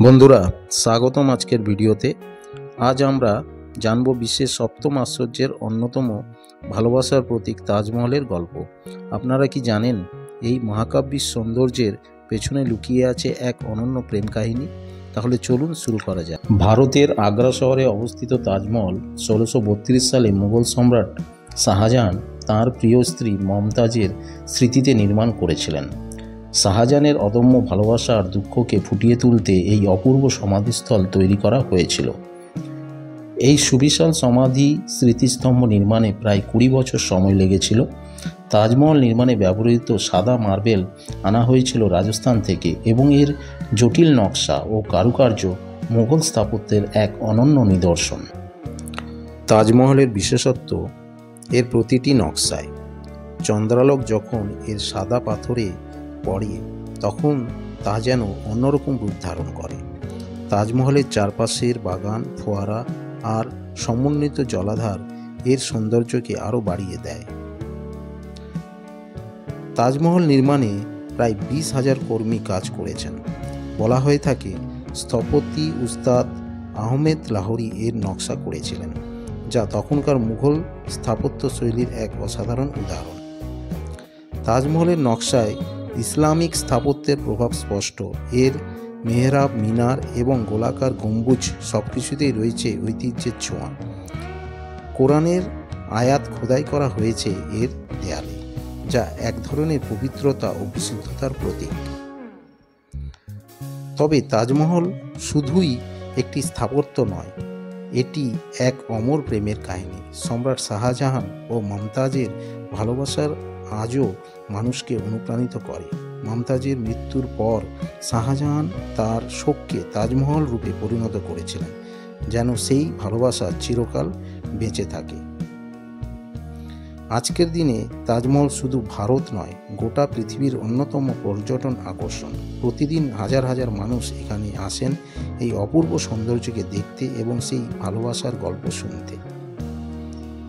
বন্ধুরা, স্বাগতম আজকের ভিডিওতে। আজ আমরা জানব বিশ্বের সপ্তম আশ্চর্যের অন্যতম ভালোবাসার প্রতীক তাজমহলের গল্প। আপনারা কি জানেন এই মহাকাব্যিক সৌন্দর্যের পেছনে লুকিয়ে আছে এক অনন্য প্রেম কাহিনী? তাহলে চলুন শুরু করা যাক। ভারতের আগ্রা শহরে অবস্থিত তাজমহল 1632 সালে মুঘল সম্রাট শাহজাহান তাঁর প্রিয় স্ত্রী মমতাজের স্মৃতিতে নির্মাণ করেছিলেন। শাহজাহানের অদম্য ভালোবাসা আর দুঃখকে ফুটিয়ে তুলতে এই অপূর্ব সমাধিস্থল তৈরি করা হয়েছিল। এই সুবিশাল সমাধি স্মৃতিস্তম্ভ নির্মাণে প্রায় 20 বছর সময় লেগেছিল। তাজমহল নির্মাণে ব্যবহৃত সাদা মার্বেল আনা হয়েছিল রাজস্থান থেকে এবং এর জটিল নকশা ও কারুকার্য মুঘল স্থাপত্যের এক অনন্য নিদর্শন। তাজমহলের বিশেষত্ব এর প্রতিটি নকশায়। চন্দ্রালোক যখন এর সাদা পাথরে পড়ে তখন তা যেন অন্যরকম রূপ ধারণ করে। তাজমহলের চারপাশের বাগান, ফোয়ারা আর সমন্বিত জলাধার এর সৌন্দর্যকে আরও বাড়িয়ে দেয়। তাজমহল নির্মাণে প্রায় 20,000 কর্মী কাজ করেছেন। বলা হয়ে থাকে স্থপতি উস্তাদ আহমেদ লাহোরি এর নকশা করেছিলেন, যা তখনকার মুঘল স্থাপত্য শৈলীর এক অসাধারণ উদাহরণ। তাজমহলের নকশায় ইসলামিক স্থাপত্যের প্রভাব স্পষ্ট। এর মেহরাব, মিনার এবং গোলাকার গম্বুজ সবকিছুতেই রয়েছে ঐতিহ্যের ছোঁয়া। কোরআনের আয়াত খোদাই করা হয়েছে এর দেয়ালে, যা এক ধরনের পবিত্রতা ও বিশুদ্ধতার প্রতীক। তবে তাজমহল শুধুই একটি স্থাপত্য নয়, এটি এক অমর প্রেমের কাহিনী। সম্রাট শাহজাহান ও মমতাজের ভালোবাসার আজও মানুষকে অনুপ্রাণিত করে। মমতাজের মৃত্যুর পর শাহজাহান তার শোককে তাজমহল রূপে পরিণত করেছিলেন, যেন সেই ভালোবাসা চিরকাল বেঁচে থাকে। আজকের দিনে তাজমহল শুধু ভারত নয়, গোটা পৃথিবীর অন্যতম পর্যটন আকর্ষণ। প্রতিদিন হাজার হাজার মানুষ এখানে আসেন এই অপূর্ব সৌন্দর্যকে দেখতে এবং সেই ভালোবাসার গল্প শুনতে।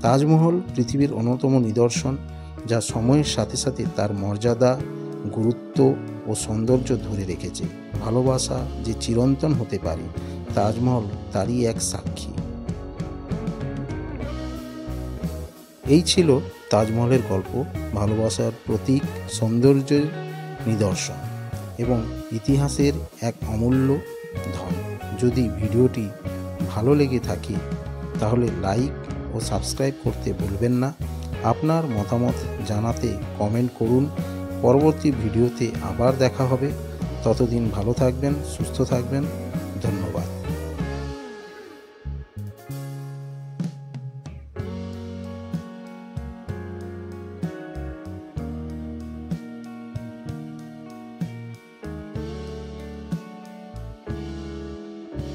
তাজমহল পৃথিবীর অন্যতম নিদর্শন, যা সময়ের সাথে সাথে তার মর্যাদা, গুরুত্ব ও সৌন্দর্য ধরে রেখেছে। ভালোবাসা যে চিরন্তন হতে পারে, তাজমহল তারই এক সাক্ষী। এই ছিল তাজমহলের গল্প, ভালোবাসার প্রতীক, সৌন্দর্যের নিদর্শন এবং ইতিহাসের এক অমূল্য ধন। যদি ভিডিওটি ভালো লেগে থাকে তাহলে লাইক ও সাবস্ক্রাইব করতে ভুলবেন না। আপনার মতামত জানাতে কমেন্ট করুন। পরবর্তী ভিডিওতে আবার দেখা হবে। ততদিন ভালো থাকবেন, সুস্থ থাকবেন।